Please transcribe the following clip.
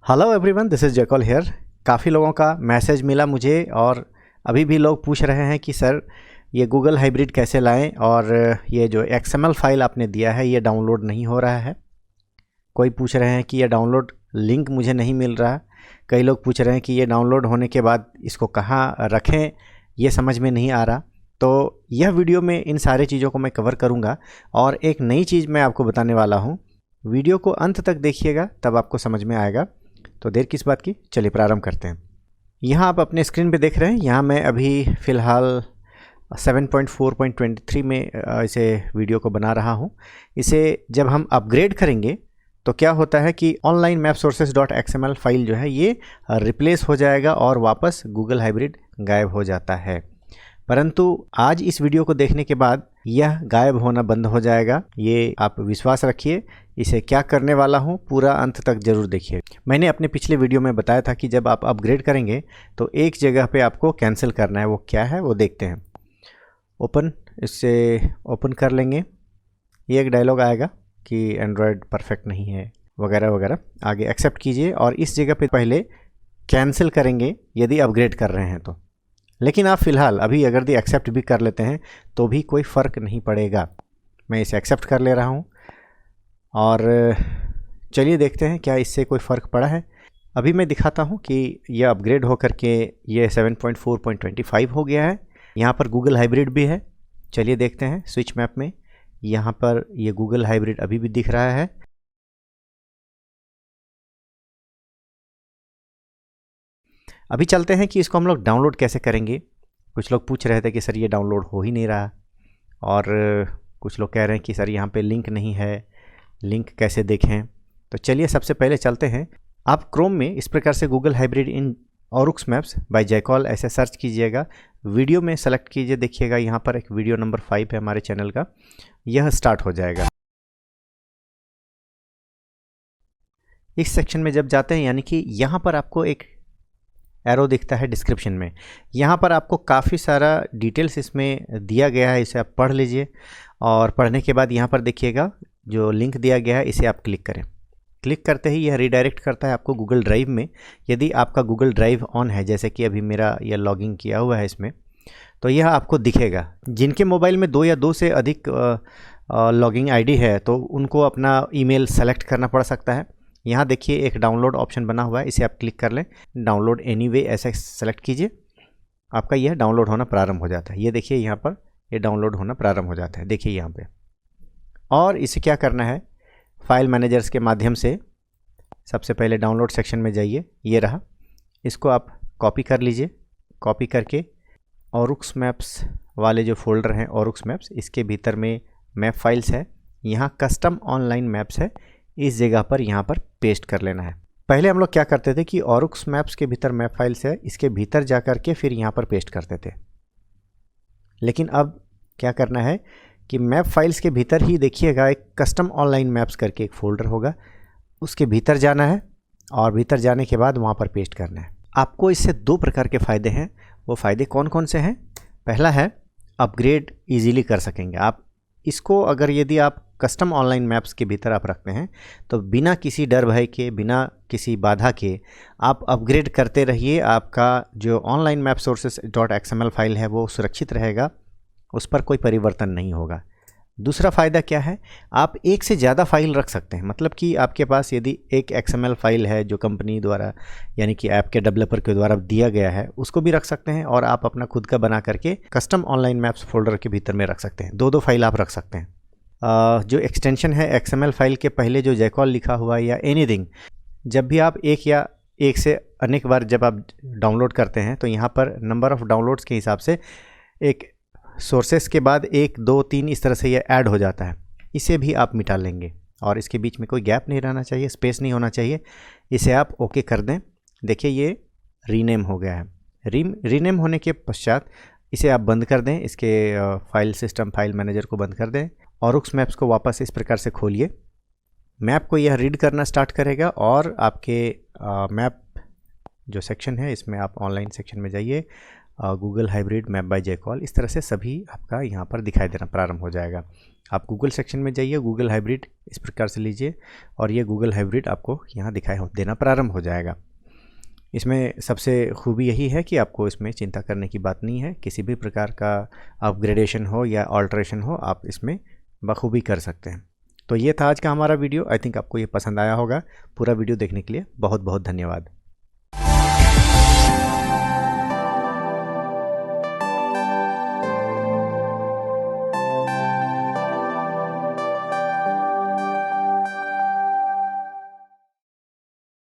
Hello everyone, this is Jaycall here. काफ़ी लोगों का मैसेज मिला मुझे और अभी भी लोग पूछ रहे हैं कि सर ये गूगल हाइब्रिड कैसे लाएं और ये जो XML फाइल आपने दिया है ये डाउनलोड नहीं हो रहा है। कोई पूछ रहे हैं कि ये डाउनलोड लिंक मुझे नहीं मिल रहा। कई लोग पूछ रहे हैं कि ये डाउनलोड होने के बाद इसको कहाँ रखें, ये समझ में नहीं आ रहा। तो यह वीडियो में इन सारे चीज़ों को मैं कवर करूँगा और एक नई चीज़ मैं आपको बताने वाला हूँ। वीडियो को अंत तक देखिएगा तब आपको समझ में आएगा। तो देर किस बात की, चलिए प्रारंभ करते हैं। यहाँ आप अपने स्क्रीन पे देख रहे हैं, यहाँ मैं अभी फ़िलहाल 7.4.23 में इसे वीडियो को बना रहा हूँ। इसे जब हम अपग्रेड करेंगे तो क्या होता है कि online map sources .xml file जो है ये रिप्लेस हो जाएगा और वापस गूगल हाइब्रिड गायब हो जाता है। परंतु आज इस वीडियो को देखने के बाद यह गायब होना बंद हो जाएगा, ये आप विश्वास रखिए। इसे क्या करने वाला हूँ पूरा अंत तक ज़रूर देखिए। मैंने अपने पिछले वीडियो में बताया था कि जब आप अपग्रेड करेंगे तो एक जगह पे आपको कैंसिल करना है। वो क्या है वो देखते हैं। इससे ओपन कर लेंगे। ये एक डायलॉग आएगा कि एंड्रॉयड परफेक्ट नहीं है वगैरह वगैरह। आगे एक्सेप्ट कीजिए और इस जगह पे पहले कैंसिल करेंगे यदि अपग्रेड कर रहे हैं तो। लेकिन आप फ़िलहाल अभी अगर दी एक्सेप्ट भी कर लेते हैं तो भी कोई फ़र्क नहीं पड़ेगा। मैं इसे एक्सेप्ट कर ले रहा हूँ और चलिए देखते हैं क्या इससे कोई फ़र्क पड़ा है। अभी मैं दिखाता हूँ कि यह अपग्रेड होकर के ये 7.4.25 हो गया है। यहाँ पर गूगल हाइब्रिड भी है। चलिए देखते हैं स्विच मैप में, यहाँ पर ये गूगल हाइब्रिड अभी भी दिख रहा है। अभी चलते हैं कि इसको हम लोग डाउनलोड कैसे करेंगे। कुछ लोग पूछ रहे थे कि सर ये डाउनलोड हो ही नहीं रहा और कुछ लोग कह रहे हैं कि सर यहाँ पे लिंक नहीं है, लिंक कैसे देखें। तो चलिए सबसे पहले चलते हैं। आप क्रोम में इस प्रकार से Google hybrid in Orux maps by Jaycall ऐसे सर्च कीजिएगा। वीडियो में सेलेक्ट कीजिए, देखिएगा यहाँ पर एक वीडियो नंबर 5 है हमारे चैनल का, यह स्टार्ट हो जाएगा। इस सेक्शन में जब जाते हैं यानी कि यहाँ पर आपको एक एरो दिखता है डिस्क्रिप्शन में, यहाँ पर आपको काफ़ी सारा डिटेल्स इसमें दिया गया है। इसे आप पढ़ लीजिए और पढ़ने के बाद यहाँ पर देखिएगा जो लिंक दिया गया है इसे आप क्लिक करें। क्लिक करते ही यह रिडायरेक्ट करता है आपको गूगल ड्राइव में। यदि आपका गूगल ड्राइव ऑन है, जैसे कि अभी मेरा यह लॉगिन किया हुआ है इसमें, तो यह आपको दिखेगा। जिनके मोबाइल में 2 या 2 से अधिक लॉगिंग आईडी है तो उनको अपना ईमेल सेलेक्ट करना पड़ सकता है। यहाँ देखिए एक डाउनलोड ऑप्शन बना हुआ है, इसे आप क्लिक कर लें। डाउनलोड एनीवे ऐसे सेलेक्ट कीजिए, आपका यह डाउनलोड होना प्रारंभ हो जाता है। ये देखिए यहाँ पर ये डाउनलोड होना प्रारंभ हो जाता है, देखिए यहाँ पे। और इसे क्या करना है, फाइल मैनेजर्स के माध्यम से सबसे पहले डाउनलोड सेक्शन में जाइए, ये रहा। इसको आप कॉपी कर लीजिए। कॉपी करके ऑरुक्स मैप्स वाले जो फोल्डर हैं ऑरुक्स मैप्स, इसके भीतर में मैप फाइल्स है, यहाँ कस्टम ऑनलाइन मैप्स है, इस जगह पर यहाँ पर पेस्ट कर लेना है। पहले हम लोग क्या करते थे कि ऑरुक्स मैप्स के भीतर मैप फाइल्स है, इसके भीतर जा कर के फिर यहाँ पर पेस्ट करते थे। लेकिन अब क्या करना है कि मैप फाइल्स के भीतर ही देखिएगा एक कस्टम ऑनलाइन मैप्स करके एक फ़ोल्डर होगा, उसके भीतर जाना है और भीतर जाने के बाद वहाँ पर पेस्ट करना है। आपको इससे 2 प्रकार के फ़ायदे हैं। वो फ़ायदे कौन कौन से हैं? पहला है अपग्रेड ईजीली कर सकेंगे आप इसको। अगर यदि आप कस्टम ऑनलाइन मैप्स के भीतर आप रखते हैं तो बिना किसी डर भय के, बिना किसी बाधा के आप अपग्रेड करते रहिए। आपका जो online map sources .xml file है वो सुरक्षित रहेगा, उस पर कोई परिवर्तन नहीं होगा। दूसरा फ़ायदा क्या है, आप एक से ज़्यादा फाइल रख सकते हैं। मतलब कि आपके पास यदि एक XML फाइल है जो कंपनी द्वारा यानी कि ऐप के डेवलपर के द्वारा दिया गया है, उसको भी रख सकते हैं और आप अपना खुद का बना करके कस्टम ऑनलाइन मैप्स फोल्डर के भीतर में रख सकते हैं। 2 फाइल आप रख सकते हैं। जो एक्सटेंशन है XML फाइल के पहले जो जयकॉल लिखा हुआ है या एनीथिंग, जब भी आप एक से अनेक बार जब आप डाउनलोड करते हैं तो यहाँ पर नंबर ऑफ़ डाउनलोड्स के हिसाब से एक सोर्सेस के बाद 1, 2, 3 इस तरह से ये ऐड हो जाता है। इसे भी आप मिटा लेंगे और इसके बीच में कोई गैप नहीं रहना चाहिए, स्पेस नहीं होना चाहिए। इसे आप ओके कर दें। देखिए ये रीनेम हो गया है। रीनेम होने के पश्चात इसे आप बंद कर दें, इसके फाइल सिस्टम फाइल मैनेजर को बंद कर दें। ऑरुक्स मैप्स को वापस इस प्रकार से खोलिए। मैप को यह रीड करना स्टार्ट करेगा और आपके मैप जो सेक्शन है इसमें आप ऑनलाइन सेक्शन में जाइए गूगल हाइब्रिड, मैप बाय जयकॉल, इस तरह से सभी आपका यहाँ पर दिखाई देना प्रारंभ हो जाएगा। आप गूगल सेक्शन में जाइए, गूगल हाइब्रिड इस प्रकार से लीजिए और ये गूगल हाइब्रिड आपको यहाँ दिखाई देना प्रारंभ हो जाएगा। इसमें सबसे खूबी यही है कि आपको इसमें चिंता करने की बात नहीं है, किसी भी प्रकार का अपग्रेडेशन हो या ऑल्ट्रेशन हो आप इसमें बखूबी कर सकते हैं। तो ये था आज का हमारा वीडियो। आई थिंक आपको ये पसंद आया होगा। पूरा वीडियो देखने के लिए बहुत बहुत धन्यवाद।